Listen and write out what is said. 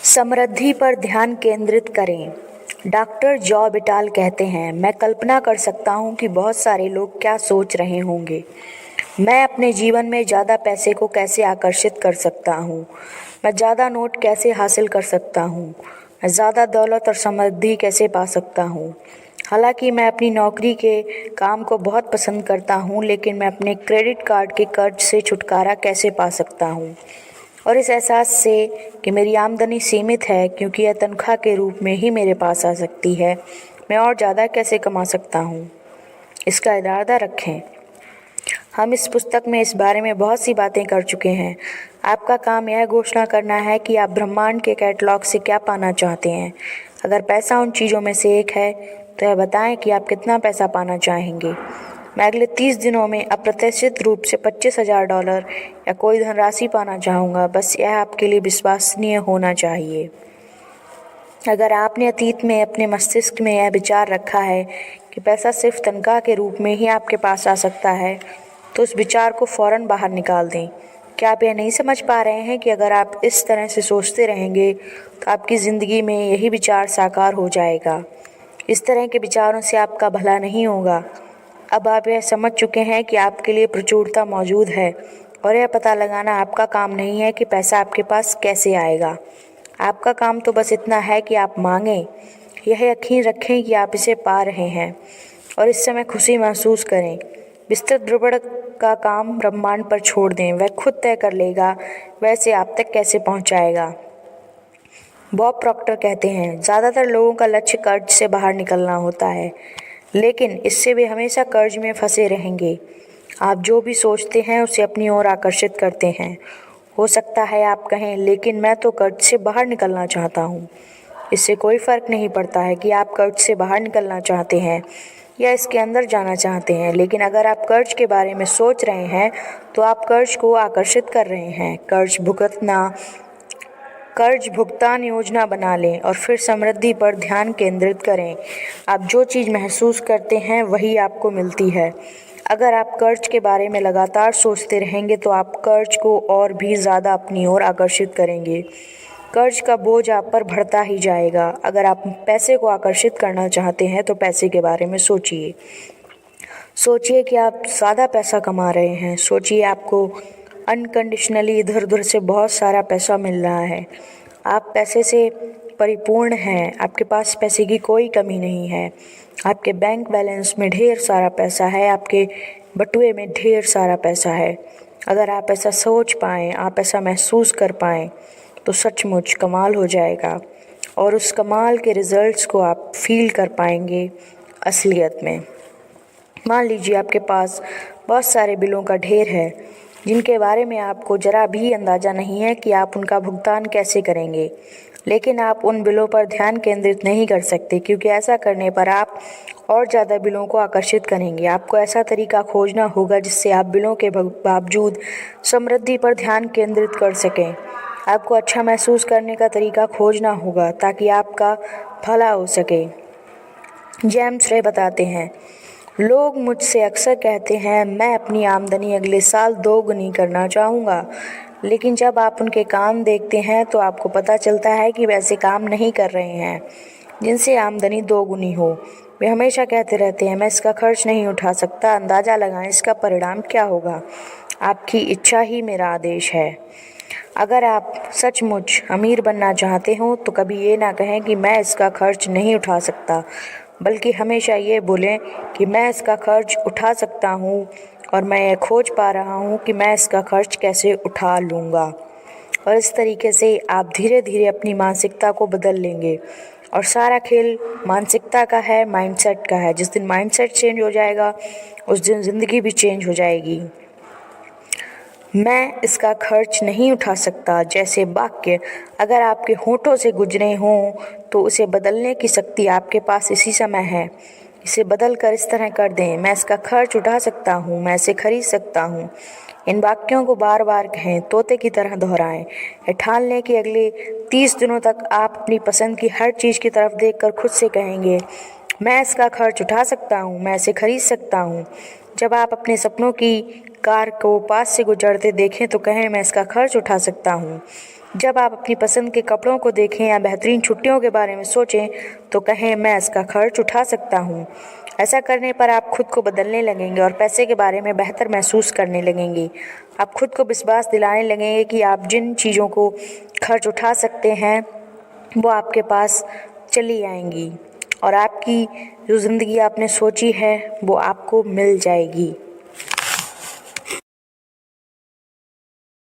समृद्धि पर ध्यान केंद्रित करें। डॉक्टर जॉ बिटाल कहते हैं, मैं कल्पना कर सकता हूँ कि बहुत सारे लोग क्या सोच रहे होंगे। मैं अपने जीवन में ज़्यादा पैसे को कैसे आकर्षित कर सकता हूँ। मैं ज़्यादा नोट कैसे हासिल कर सकता हूँ। मैं ज़्यादा दौलत और समृद्धि कैसे पा सकता हूँ। हालांकि मैं अपनी नौकरी के काम को बहुत पसंद करता हूँ, लेकिन मैं अपने क्रेडिट कार्ड के कर्ज से छुटकारा कैसे पा सकता हूँ। और इस एहसास से कि मेरी आमदनी सीमित है, क्योंकि यह तनख्वाह के रूप में ही मेरे पास आ सकती है, मैं और ज़्यादा कैसे कमा सकता हूँ, इसका इरादा रखें। हम इस पुस्तक में इस बारे में बहुत सी बातें कर चुके हैं। आपका काम यह घोषणा करना है कि आप ब्रह्मांड के कैटलॉग से क्या पाना चाहते हैं। अगर पैसा उन चीज़ों में से एक है, तो यह बताएं कि आप कितना पैसा पाना चाहेंगे। मैं अगले 30 दिनों में अप्रत्याशित रूप से $25,000 या कोई धनराशि पाना चाहूँगा। बस यह आपके लिए विश्वसनीय होना चाहिए। अगर आपने अतीत में अपने मस्तिष्क में यह विचार रखा है कि पैसा सिर्फ तनख्वाह के रूप में ही आपके पास आ सकता है, तो उस विचार को फ़ौरन बाहर निकाल दें। क्या आप यह नहीं समझ पा रहे हैं कि अगर आप इस तरह से सोचते रहेंगे, तो आपकी ज़िंदगी में यही विचार साकार हो जाएगा। इस तरह के विचारों से आपका भला नहीं होगा। अब आप यह समझ चुके हैं कि आपके लिए प्रचुरता मौजूद है, और यह पता लगाना आपका काम नहीं है कि पैसा आपके पास कैसे आएगा। आपका काम तो बस इतना है कि आप मांगें, यह यकीन रखें कि आप इसे पा रहे हैं, और इस समय खुशी महसूस करें। विस्तृत विवरण का काम ब्रह्मांड पर छोड़ दें, वह खुद तय कर लेगा वह इसे आप तक कैसे पहुंचाएगा। बॉब प्रॉक्टर कहते हैं, ज़्यादातर लोगों का लक्ष्य कर्ज से बाहर निकलना होता है, लेकिन इससे वे हमेशा कर्ज में फंसे रहेंगे। आप जो भी सोचते हैं उसे अपनी ओर आकर्षित करते हैं। हो सकता है आप कहें, लेकिन मैं तो कर्ज से बाहर निकलना चाहता हूँ। इससे कोई फ़र्क नहीं पड़ता है कि आप कर्ज से बाहर निकलना चाहते हैं या इसके अंदर जाना चाहते हैं, लेकिन अगर आप कर्ज के बारे में सोच रहे हैं, तो आप कर्ज को आकर्षित कर रहे हैं। कर्ज भुगतान योजना बना लें और फिर समृद्धि पर ध्यान केंद्रित करें। आप जो चीज़ महसूस करते हैं वही आपको मिलती है। अगर आप कर्ज के बारे में लगातार सोचते रहेंगे, तो आप कर्ज को और भी ज़्यादा अपनी ओर आकर्षित करेंगे। कर्ज का बोझ आप पर बढ़ता ही जाएगा। अगर आप पैसे को आकर्षित करना चाहते हैं, तो पैसे के बारे में सोचिए। सोचिए कि आप ज़्यादा पैसा कमा रहे हैं। सोचिए आपको अनकंडीशनली इधर उधर से बहुत सारा पैसा मिल रहा है। आप पैसे से परिपूर्ण हैं। आपके पास पैसे की कोई कमी नहीं है। आपके बैंक बैलेंस में ढेर सारा पैसा है। आपके बटुए में ढेर सारा पैसा है। अगर आप ऐसा सोच पाएँ, आप ऐसा महसूस कर पाएँ, तो सचमुच कमाल हो जाएगा, और उस कमाल के रिजल्ट्स को आप फील कर पाएंगे असलियत में। मान लीजिए आपके पास बहुत सारे बिलों का ढेर है, जिनके बारे में आपको ज़रा भी अंदाज़ा नहीं है कि आप उनका भुगतान कैसे करेंगे। लेकिन आप उन बिलों पर ध्यान केंद्रित नहीं कर सकते, क्योंकि ऐसा करने पर आप और ज़्यादा बिलों को आकर्षित करेंगे। आपको ऐसा तरीका खोजना होगा जिससे आप बिलों के बावजूद समृद्धि पर ध्यान केंद्रित कर सकें। आपको अच्छा महसूस करने का तरीका खोजना होगा ताकि आपका भला हो सके। जेम्स रे बताते हैं, लोग मुझसे अक्सर कहते हैं, मैं अपनी आमदनी अगले साल 2 गुनी करना चाहूँगा। लेकिन जब आप उनके काम देखते हैं, तो आपको पता चलता है कि वैसे काम नहीं कर रहे हैं जिनसे आमदनी 2 गुनी हो। वे हमेशा कहते रहते हैं, मैं इसका खर्च नहीं उठा सकता। अंदाज़ा लगाएं इसका परिणाम क्या होगा। आपकी इच्छा ही मेरा आदेश है। अगर आप सचमुच अमीर बनना चाहते हो, तो कभी ये ना कहें कि मैं इसका खर्च नहीं उठा सकता, बल्कि हमेशा ये बोलें कि मैं इसका खर्च उठा सकता हूँ, और मैं ये खोज पा रहा हूँ कि मैं इसका खर्च कैसे उठा लूँगा। और इस तरीके से आप धीरे धीरे अपनी मानसिकता को बदल लेंगे। और सारा खेल मानसिकता का है, माइंडसेट का है। जिस दिन माइंडसेट चेंज हो जाएगा, उस दिन ज़िंदगी भी चेंज हो जाएगी। मैं इसका खर्च नहीं उठा सकता जैसे वाक्य अगर आपके होठों से गुजरे हों, तो उसे बदलने की शक्ति आपके पास इसी समय है। इसे बदल कर इस तरह कर दें, मैं इसका खर्च उठा सकता हूँ, मैं इसे खरीद सकता हूँ। इन वाक्यों को बार बार कहें, तोते की तरह दोहराएं। यह ठान लें कि अगले 30 दिनों तक आप अपनी पसंद की हर चीज़ की तरफ देखकर खुद से कहेंगे, मैं इसका खर्च उठा सकता हूँ, मैं इसे खरीद सकता हूँ। जब आप अपने सपनों की कार को पास से गुजरते देखें, तो कहें, मैं इसका खर्च उठा सकता हूँ। जब आप अपनी पसंद के कपड़ों को देखें या बेहतरीन छुट्टियों के बारे में सोचें तो कहें मैं इसका खर्च उठा सकता हूँ। ऐसा करने पर आप खुद को बदलने लगेंगे और पैसे के बारे में बेहतर महसूस करने लगेंगे। आप खुद को विश्वास दिलाने लगेंगे कि आप जिन चीज़ों को खर्च उठा सकते हैं वो आपके पास चली आएंगी और आपकी जो ज़िंदगी आपने सोची है वो आपको मिल जाएगी।